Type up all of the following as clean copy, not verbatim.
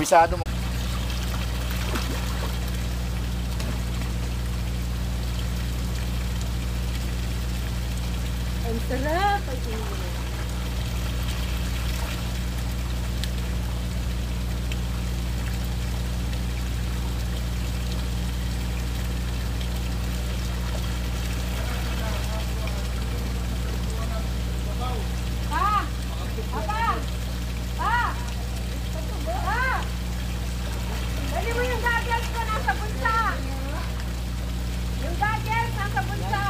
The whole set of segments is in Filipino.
kabisado mo. Ang sarap. Dali mo yung goggles ko nasa bulsa. Yung goggles nasa bulsa.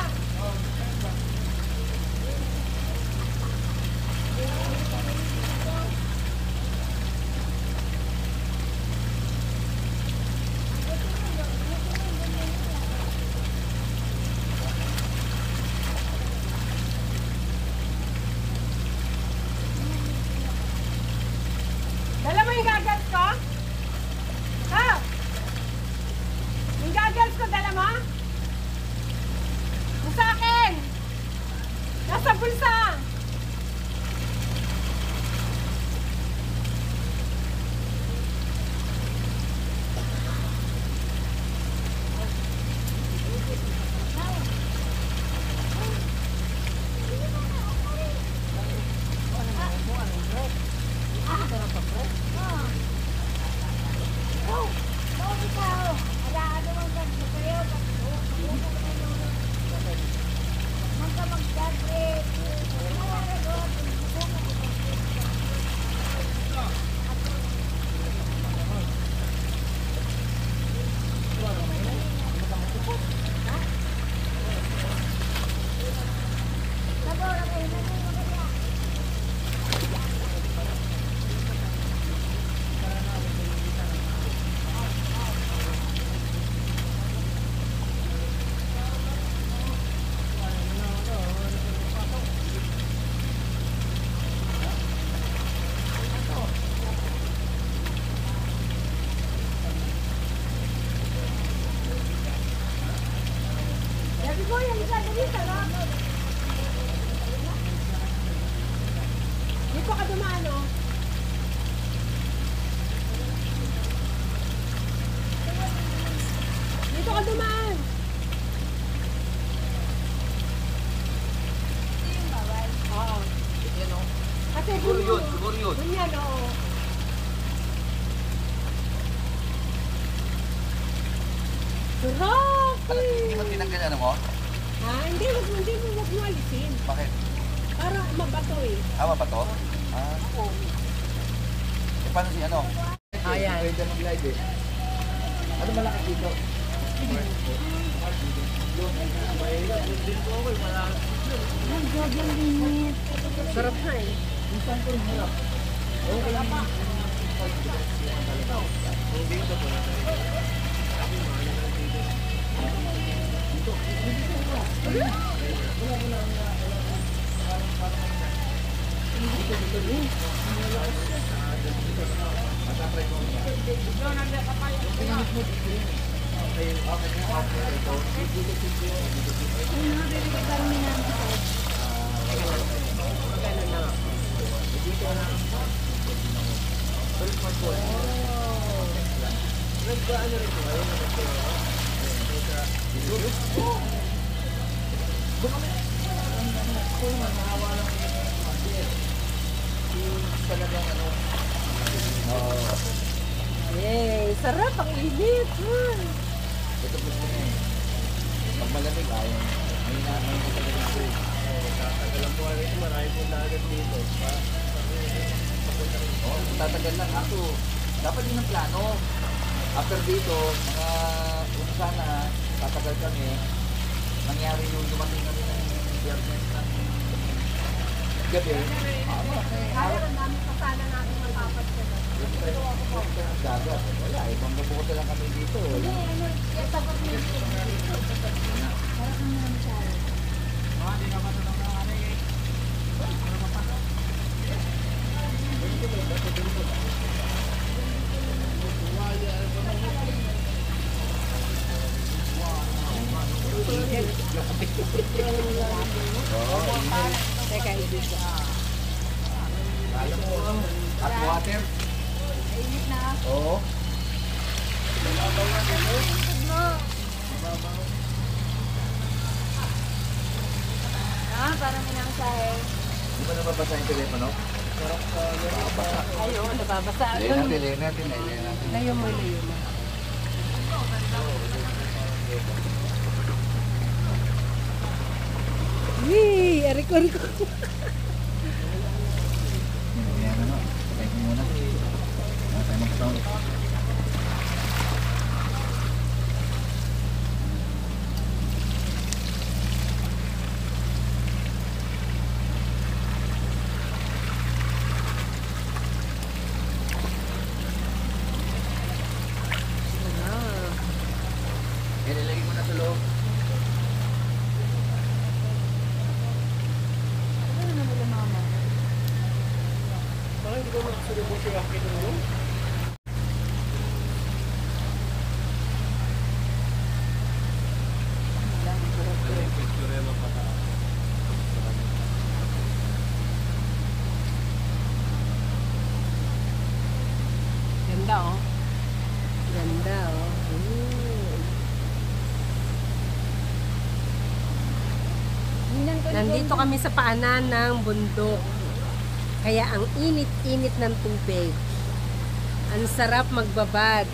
Dala mo yung goggles ko? Ha? Yung goggles ko, dala mo? Yung sa akin! Nasa bulsa! Dito ka dumaan, oh. Dito ka dumaan. Oo. Yan o. Kasi Siguro yun, siguro yun. Yun yan, oo. Sarap! Hindi mo tinanggal ano mo? Ha? Hindi, wag mo alisin. Bakit? Para mabato eh. Ba to? Oo. Eh, paano si ano? Ayan. Pwede mag-live eh. Ano malaki dito? Ang gagang init. Sarap na eh. Minsan ko rin hirap. Okay lang. Yay! Sarap! Ang init! Ito po siya eh. Pag malamig, ayaw. May talagang ito eh. Tatagalan po rin ito, marami pong dagat dito. Oo, tatagal lang. Ako, dapat yun ang plano. After dito, mga kung sana, tatagal kami. Nangyari yung dumating kami ng Biyernes ng gabi. Kaya ang dami pa sana natin mapapat ka na. Dagat. Wala eh. Pangbubuko lang kami dito. Wala. Tapos yun. Parang ang naman siya. Hindi ka matulong ng ano eh. Ano mapasok? Teka, ibig ka. Hot water. Mainit na. Oo. Likod mo. Ah, parang minangsahe. Di ba nababasa yung telepono? Ayun, nababasa. Layo natin. Layo mo. Wee! Ariko. Ayan ano. Patay ko muna. Patay mo sound. Yan, ilagay mo na sa loob. Ano na nila mama? Parang hindi ko makasulubot yung akin mo. Ganda oh. Ganda oh. Nandito kami sa paanan ng bundok. Kaya ang init-init ng tubig. Ang sarap magbabad.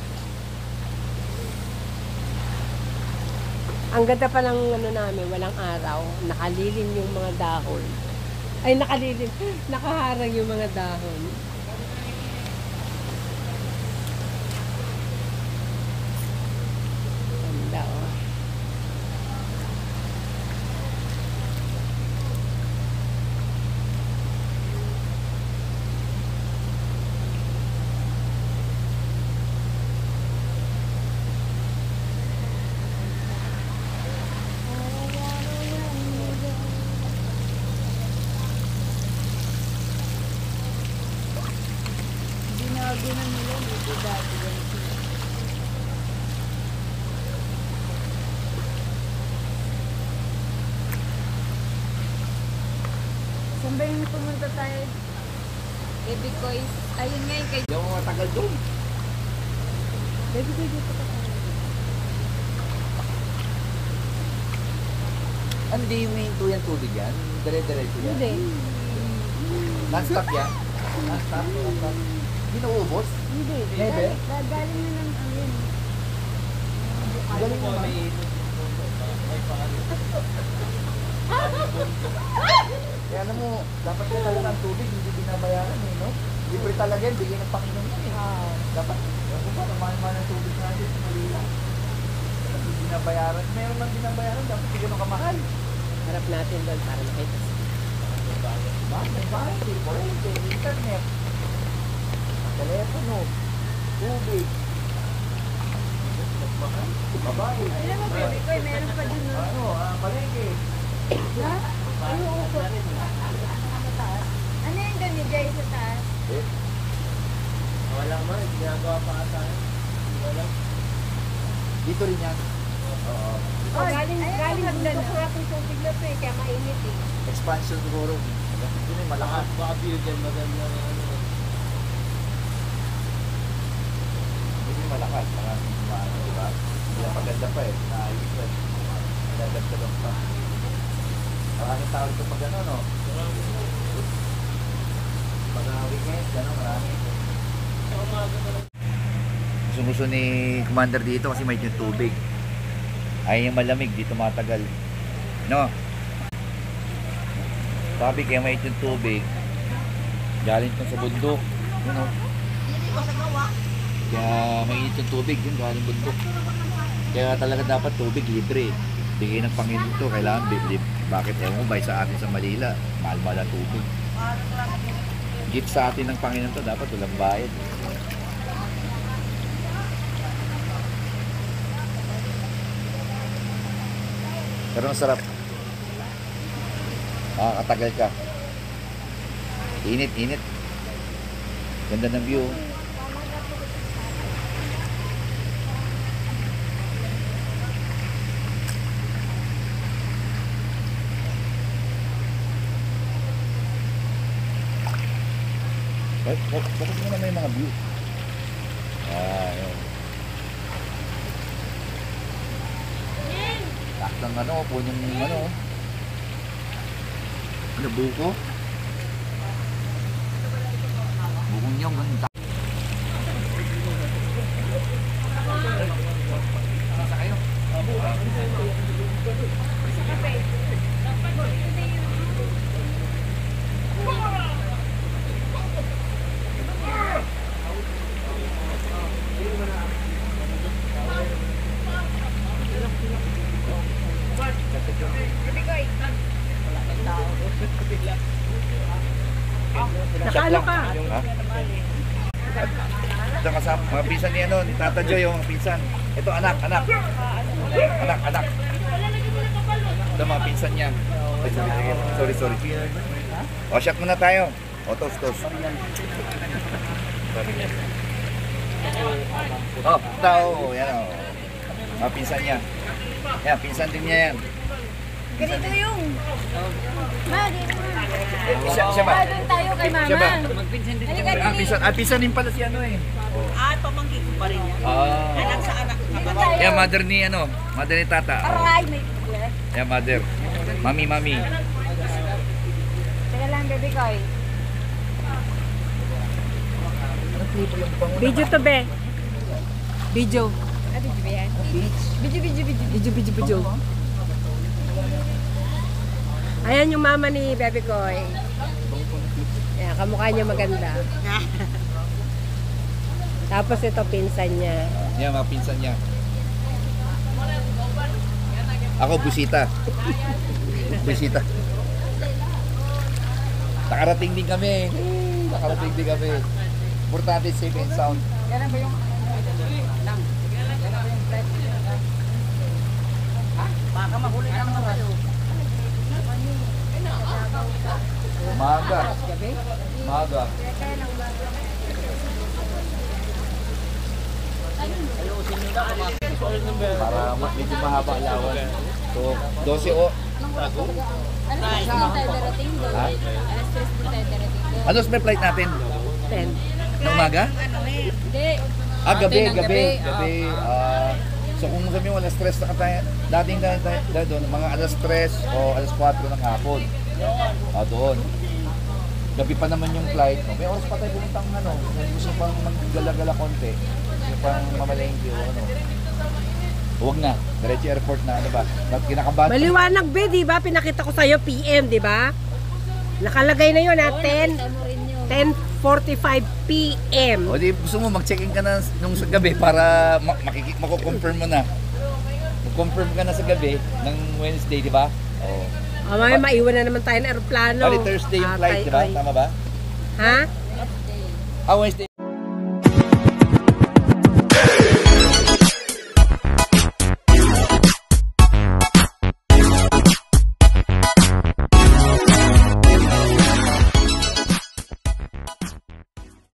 Ang ganda pa ng ano namin, walang araw. Nakalilim yung mga dahon. Ay, nakalilim. Nakaharang yung mga dahon. Ganda oh. Ginagunan nila dito dati. Saan ba yung pumunta tayo? Baby Kois. Ayun nga yung kay... Hindi ako matagal doon. Baby Kois dito ka tayo. Hindi yung hinto yung tubig yan. Dire-diretso yan. Hindi. Non-stop yan. Non-stop. Hindi nauubos. Hindi. Nebe? Galing na ng ayun. Galing naman. Kaya alam mo, dapat ka talaga ang tubig, hindi binabayaran eh, no? Libre talaga yan, bigyan ng Panginoon yan eh. Dapat, ano ba, naman ng tubig natin sa Manila. Hindi binabayaran. Meron man binabayaran, dapat bigyan ng kamahal. Harap natin doon para makita. May bahay, kurente, internet, telepono, tubig. Babae. Alam mo, Baby Kois, meron pa dun. Ano, palengke. Ha? Ano upo? Ano yung gani Jay sa taas? Eh, Wala man, ginagawa pa ata. Wala. dito rin yan. Oo. Oh, galing hagdan na. Kapag tubig na po eh, kaya mainit eh. Expansion siguro. Dito rin malakas. Baka view dyan, maganda na ano. Dito rin malakas. Diba? Hindi na maganda pa eh. Naayos pa eh. Nagagdagan pa. Maraming tao dito pag ano, no? Pag weekend, gano'n, marami. Gusto ni Commander dito kasi may yung tubig. Ay yung malamig, dito matagal. No? Sabi kaya may yung tubig. Galing to sa bundok. You know? Kaya may yung tubig, yun galing bundok. Kaya talaga dapat tubig libre. Bigay ng Panginoon to, kailangan libre. Bakit? Ewan ko ba sa atin sa Manila, mahal-mahal ang tubig. Gift sa atin ng Panginoon to, dapat walang bayad. Pero masarap. Katagal ka. Init. Ganda ng view. Focus mo na may mga view. Yun. Taktang ano, punong ano. Ano, buko? Bukong niyong ganda. Isa kayo. Nakaano ka? Ha? Ito kasama, mga pinsan ni ano, ni Tata Joy, yung mga pinsan. Ito anak. Anak. Ito mga pinsan niya. Ay, sorry. O, shot muna tayo. O, toast. Oh, tao. Yan o. Mga pinsan niya. Yan, pinsan din niya yan. Ganito yung... Ma, dito ma. Siya ba? Doon tayo kay mama. Siya ba? Halika, Pinsan din pala si ano eh. Pamangkin ko pa rin yan. Ah. Sa anak. Dito tayo. Yan, mother ni ano, mother ni Tata. Aray, may piglet. Yan, mother. Mami. Teka lang, baby koy. Video to be. Video. Ah, video ba yan? Video. Ayan yung mama ni Bebe Koy. Ayan, kamukha niya maganda. Tapos ito pinsan niya. Yan, mga pinsan niya. Ako, busita. Nakarating din kami. Importante safe and sound. Yan ba yung... Baka mahuli ka naman kayo. Maaga. Para medyo mahaba ang lawan. So, 12 o. Alas 3 tayo darating doon. Ha? Alas 3 po tayo darating doon. Ano may flight natin? 10. Ng umaga? Hindi. Gabi. So kung sabi mo alas 3 na tayo, dating tayo doon, mga alas 3 o alas 4 ng hapon. Doon. Gabi pa naman yung flight. May oras pa tayo pumuntang ano, kung gusto pang maggala-gala konti. Gusto pang mamalengke o ano. Huwag na. Diretso airport na, ano ba? Kinakabahan. Maliwanag be, di ba? Pinakita ko sa'yo PM, di ba? Nakalagay na yun ha, 10:45 PM. O di gusto mo mag-check-in ka na nung sa gabi para mako-confirm mo na. Mag-confirm ka na sa gabi ng Wednesday, di ba? Oo. May maiwan na naman tayo ng aeroplano. Bali Thursday yung flight, di ba? Tama ba? Ha? Wednesday.